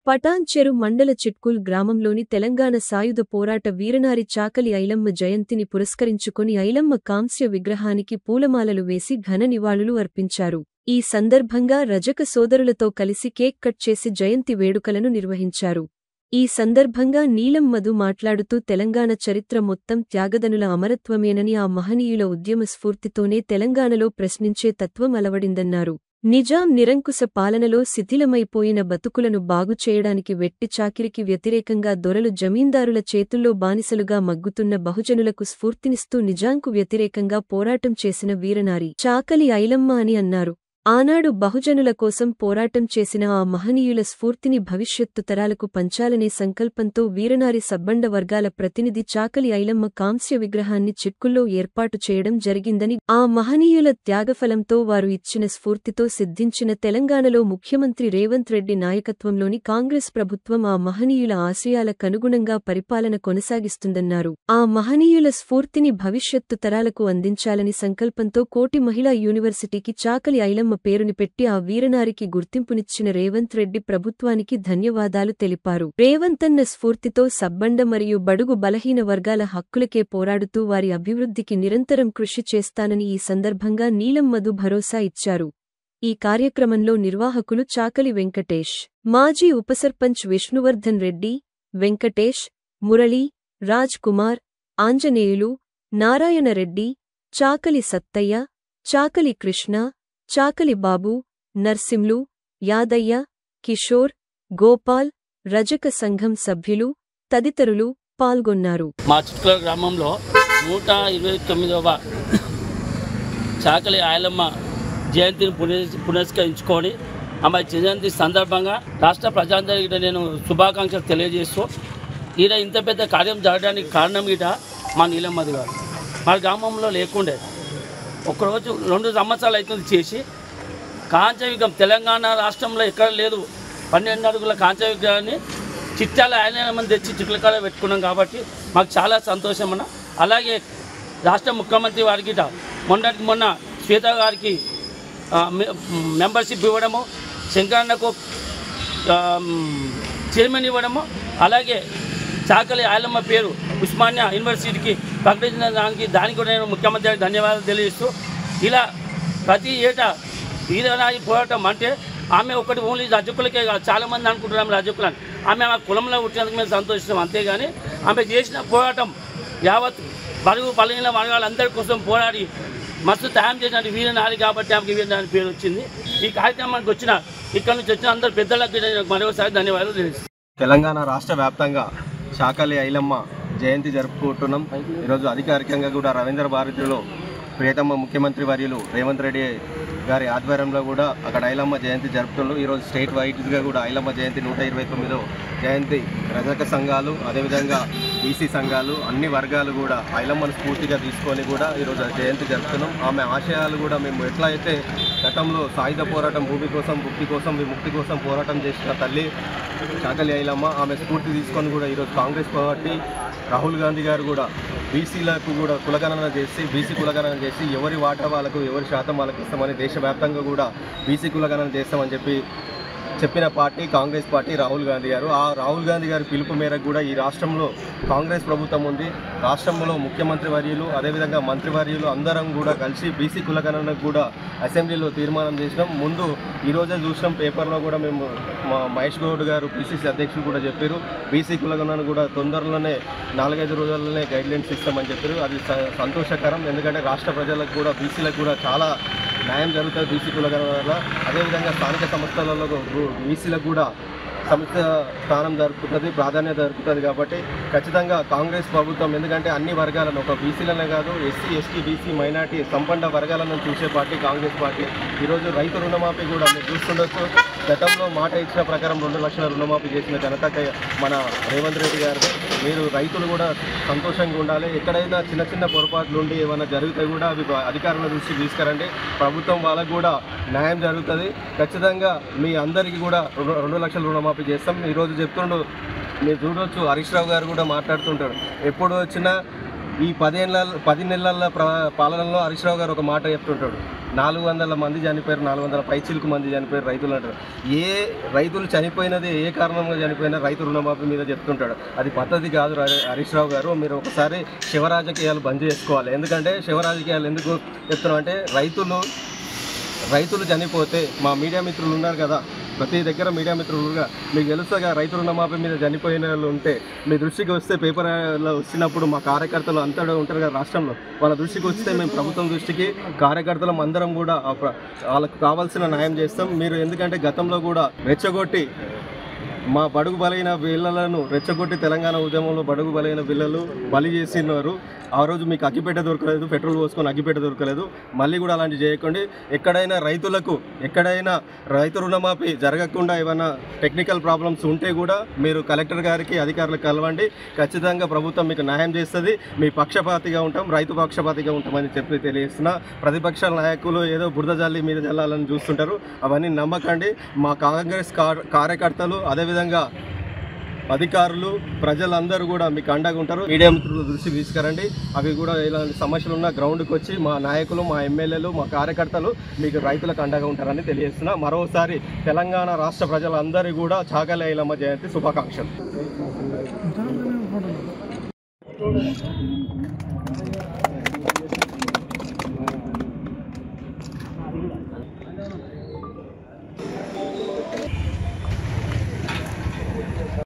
పటాన్చెరు మండల చిట్కుల్ గ్రామంలోని తెలంగాణ సాయుధ పోరాట వీరనారి చాకలి ఐలమ్మ జయంతిని పురస్కరించుకొని ఐలమ్మ కాంస్య విగ్రహానికి పూలమాలలు వేసి ఘన నివాళులు అర్పించారు. ఈ సందర్భంగా రజక సోదరులతో కలిసి కేక్ కట్ చేసి జయంతి వేడుకలను నిర్వహించారు. ఈ సందర్భంగా నీలం మధు మాట్లాడుతూ తెలంగాణ చరిత్ర మొత్తం త్యాగదనుల అమరత్వమేనని, ఆ మహనీయుల ఉద్యమ స్ఫూర్తితోనే తెలంగాణలో ప్రశ్నించే తత్వం అలవడిందన్నారు. నిజాం నిరంకుశ పాలనలో శిథిలమైపోయిన బతుకులను బాగుచేయడానికి వెట్టి చాకిరికి వ్యతిరేకంగా దొరలు జమీందారుల చేతుల్లో బానిసలుగా మగ్గుతున్న బహుజనులకు స్ఫూర్తినిస్తూ నిజాంకు వ్యతిరేకంగా పోరాటం చేసిన వీరనారి చాకలి ఐలమ్మ అని అన్నారు. ఆనాడు బహుజనుల కోసం పోరాటం చేసిన ఆ మహనీయుల స్ఫూర్తిని భవిష్యత్తు తరాలకు పంచాలనే సంకల్పంతో వీరనారి సబ్బండ వర్గాల ప్రతినిధి చాకలి ఐలమ్మ కాంస్య విగ్రహాన్ని చిట్కుల్లో ఏర్పాటు చేయడం జరిగిందని, ఆ మహనీయుల త్యాగఫలంతో వారు ఇచ్చిన స్ఫూర్తితో సిద్ధించిన తెలంగాణలో ముఖ్యమంత్రి రేవంత్ రెడ్డి నాయకత్వంలోని కాంగ్రెస్ ప్రభుత్వం ఆ మహనీయుల ఆశయాలకనుగుణంగా పరిపాలన కొనసాగిస్తుందన్నారు. ఆ మహనీయుల స్ఫూర్తిని భవిష్యత్తు తరాలకు అందించాలని సంకల్పంతో కోటి మహిళా యూనివర్సిటీకి చాకలి ఐలమ్మ పేరుని పెట్టి ఆ వీరనారికి గుర్తింపునిచ్చిన రేవంత్ రెడ్డి ప్రభుత్వానికి ధన్యవాదాలు తెలిపారు. రేవంతన్న స్ఫూర్తితో సబ్బండ మరియు బడుగు బలహీన వర్గాల హక్కులకే పోరాడుతూ వారి అభివృద్ధికి నిరంతరం కృషి చేస్తానని ఈ సందర్భంగా నీలం మధు భరోసా ఇచ్చారు. ఈ కార్యక్రమంలో నిర్వాహకులు చాకలి వెంకటేష్, మాజీ ఉపసర్పంచ్ విష్ణువర్ధన్ రెడ్డి, వెంకటేష్, మురళి, రాజ్ కుమార్, ఆంజనేయులు, నారాయణరెడ్డి, చాకలి సత్తయ్య, చాకలి కృష్ణ, చాకలి బాబు, నర్సింలు, యాదయ్య, కిషోర్, గోపాల్, రజక సంఘం సభ్యులు తదితరులు పాల్గొన్నారు. మా చిట్కుల గ్రామంలో 129వ చాకలి ఐలమ్మ జయంతిని పురస్కరించుకొని ఆమె జయంతి సందర్భంగా రాష్ట్ర ప్రజలందరికీ నేను శుభాకాంక్షలు తెలియజేస్తూ, ఈడ ఇంత పెద్ద కార్యం జరగడానికి కారణం గిట మా నీలం మధు గారు. మా గ్రామంలో లేకుండే ఒకరోజు 2 సంవత్సరాలు అవుతుంది చేసి కాంస్య విగ్రహం తెలంగాణ రాష్ట్రంలో ఎక్కడ లేదు. 12 అడుగుల కాంస్య విగ్రహాన్ని చిట్యాల ఆయన తెచ్చి చిట్ల కాడ పెట్టుకున్నాం కాబట్టి మాకు చాలా సంతోషం అన్న. అలాగే రాష్ట్ర ముఖ్యమంత్రి వారికి మొన్న శ్వేత గారికి మెంబర్షిప్ ఇవ్వడము, శంకరన్నకు చైర్మన్ ఇవ్వడము, అలాగే చాకలి ఐలమ్మ పేరు ఉస్మానియా యూనివర్సిటీకి ప్రకటించిన దానికి కూడా నేను ముఖ్యమంత్రికి ధన్యవాదాలు తెలియజేస్తూ, ఇలా ప్రతి ఏటా వీరనారి పోరాటం అంటే ఆమె ఒకటి ఓన్లీ రజకులకే కాదు, చాలామంది అనుకుంటున్నాం రజకులని. ఆమె కులంలో పుట్టినందుకు మేము సంతోషిస్తాం, అంతేగాని ఆమె చేసిన పోరాటం యావత్ బరువు బలహీన వర్గాలందరి కోసం పోరాడి మస్తు త్యాగం చేసిన వీరనారి కాబట్టి ఆమెకి వీరనారి పేరు వచ్చింది. ఈ కార్యక్రమానికి ఇక్కడ నుంచి వచ్చిన అందరు పెద్దలకు మరోసారి ధన్యవాదాలు తెలుస్తాం. తెలంగాణ రాష్ట్ర వ్యాప్తంగా చాకలి ఐలమ్మ జయంతి జరుపుకుంటున్నాం. ఈరోజు అధికారికంగా కూడా రవీంద్ర భారతిలో ప్రియతమ ముఖ్యమంత్రి వర్యులు రేవంత్ రెడ్డి గారి ఆధ్వర్యంలో కూడా అక్కడ ఐలమ్మ జయంతి జరుపుతున్నారు. ఈరోజు స్టేట్ వైడ్గా కూడా ఐలమ్మ జయంతి 129వ జయంతి రజక సంఘాలు, అదేవిధంగా బీసీ సంఘాలు, అన్ని వర్గాలు కూడా ఐలమ్మను స్ఫూర్తిగా తీసుకొని కూడా ఈరోజు జయంతి జరుపుతున్నాం. ఆమె ఆశయాలు కూడా మేము ఎట్లా అయితే గతంలో సాయుధ పోరాటం భూమి కోసం, భుక్తి కోసం, విముక్తి కోసం పోరాటం చేసిన తల్లి చాకలి ఐలమ్మ, ఆమె స్ఫూర్తి తీసుకొని కూడా ఈరోజు కాంగ్రెస్ పార్టీ రాహుల్ గాంధీ గారు కూడా బీసీలకు కూడా కులగణన చేసి, బీసీ కులగణన చేసి ఎవరి వాటా వాళ్ళకు, ఎవరి శాతం వాళ్ళకి ఇస్తామని దేశవ్యాప్తంగా కూడా బీసీ కులగణన చేస్తామని చెప్పిన పార్టీ కాంగ్రెస్ పార్టీ రాహుల్ గాంధీ గారు. ఆ రాహుల్ గాంధీ గారి పిలుపు మేరకు కూడా ఈ రాష్ట్రంలో కాంగ్రెస్ ప్రభుత్వం ఉంది. రాష్ట్రంలో ముఖ్యమంత్రి వర్యులు, అదేవిధంగా మంత్రివర్యులు అందరం కూడా కలిసి బీసీ కులగణనకు కూడా అసెంబ్లీలో తీర్మానం చేసినాం. ముందు ఈరోజే చూసినాం పేపర్లో కూడా, మేము మా మహేష్ గౌడ్ గారు పిసిసి అధ్యక్షులు కూడా చెప్పారు, బీసీ కులగణన కూడా తొందరలోనే 4-5 రోజుల్లోనే గైడ్లైన్స్ ఇస్తామని చెప్పారు. అది సంతోషకరం, ఎందుకంటే రాష్ట్ర ప్రజలకు కూడా బీసీలకు కూడా చాలా న్యాయం జరుగుతుంది బీసీ కులగణన వల్ల. అదేవిధంగా స్థానిక సంస్థలలో బీసీలకు కూడా సంస్థ స్థానం దొరుకుతుంది, ప్రాధాన్యత దొరుకుతుంది. కాబట్టి ఖచ్చితంగా కాంగ్రెస్ ప్రభుత్వం, ఎందుకంటే అన్ని వర్గాలను, ఒక బీసీలనే కాదు, ఎస్సీ, ఎస్టీ, బీసీ, మైనార్టీ సంపన్న వర్గాలను చూసే పార్టీ కాంగ్రెస్ పార్టీ. ఈరోజు రైతు రుణమాఫీ కూడా మీరు చూస్తుండొచ్చు, గతంలో మాట ఇచ్చిన ప్రకారం 2 లక్షల రుణమాఫీ చేసిన ఘనత మన రేవంత్ రెడ్డి గారు. మీరు రైతులు కూడా సంతోషంగా ఉండాలి. ఎక్కడైనా చిన్న చిన్న పొరపాట్లు ఉండి ఏమైనా జరిగితే కూడా అవి అధికారుల దృష్టికి తీసుకురండి. ప్రభుత్వం వాళ్ళకు కూడా న్యాయం జరుగుతుంది. ఖచ్చితంగా మీ అందరికీ కూడా 2 లక్షల రుణమాఫీ చేస్తాం. ఈరోజు చెప్తుండు, మీరు చూడవచ్చు హరీష్ రావు గారు కూడా మాట్లాడుతుంటాడు. ఎప్పుడు వచ్చినా ఈ 10 నెలల పాలనలో హరీష్ రావు గారు ఒక మాట చెప్తుంటాడు, 400 మంది చనిపోయారు, 400 పైచిలకు మంది చనిపోయారు రైతులు అంటారు. ఏ రైతులు చనిపోయినది ఏ కారణంగా చనిపోయినా రైతు రుణమాఫీ మీద చెప్తుంటాడు. అది పద్ధతి కాదు హరీష్ రావు గారు. మీరు ఒకసారి శివ రాజకీయాలు బంద్ చేసుకోవాలి. ఎందుకంటే శివ రాజకీయాలు ఎందుకు చెప్తున్నాం అంటే రైతులు చనిపోతే మా మీడియా మిత్రులు ఉన్నారు కదా, ప్రతి దగ్గర మీడియా మిత్రులుగా మీకు తెలుసుగా రైతు రుణమాఫీ మీద చనిపోయిన వాళ్ళు ఉంటే మీ దృష్టికి వస్తే పేపర్లో వచ్చినప్పుడు మా కార్యకర్తలు అంతా ఉంటారు కదా రాష్ట్రంలో, వాళ్ళ దృష్టికి వస్తే మేము ప్రభుత్వం దృష్టికి కార్యకర్తలం అందరం కూడా వాళ్ళకు కావాల్సిన న్యాయం చేస్తాం. మీరు ఎందుకంటే గతంలో కూడా రెచ్చగొట్టి మా బడుగు బలైన పిల్లలను రెచ్చగొట్టి తెలంగాణ ఉద్యమంలో బడుగు బలైన పిల్లలు బలి చేసినారు. ఆ రోజు మీకు అగ్గిపెట్ట దొరకలేదు, పెట్రోల్ పోసుకొని అగ్గిపెట్ట దొరకలేదు. మళ్ళీ కూడా అలాంటి చేయకండి. ఎక్కడైనా రైతు రుణమాఫీ జరగకుండా ఏమైనా టెక్నికల్ ప్రాబ్లమ్స్ ఉంటే కూడా మీరు కలెక్టర్ గారికి అధికారులకు కలవండి. ఖచ్చితంగా ప్రభుత్వం మీకు న్యాయం చేస్తుంది. మీ పక్షపాతిగా ఉంటాం, రైతు పక్షపాతిగా ఉంటామని చెప్పి తెలియజేస్తున్నా. ప్రతిపక్ష నాయకులు ఏదో బురద జల్లి మీద జల్లాలని చూస్తుంటారు, అవన్నీ నమ్మకండి. మా కాంగ్రెస్ కార్యకర్తలు అదేవిధంగా అధికారులు ప్రజలందరూ కూడా మీకు అండగా ఉంటారు. మీడియా మిత్రుల దృష్టికి తీసుకురండి. అవి కూడా ఇలాంటి సమస్యలు ఉన్న గ్రౌండ్కి వచ్చి మా నాయకులు, మా ఎమ్మెల్యేలు, మా కార్యకర్తలు మీకు రైతులకు అండగా ఉంటారని తెలియజేస్తున్నా. మరోసారి తెలంగాణ రాష్ట్ర ప్రజలందరికీ కూడా చాకలి ఐలమ్మ జయంతి శుభాకాంక్షలు.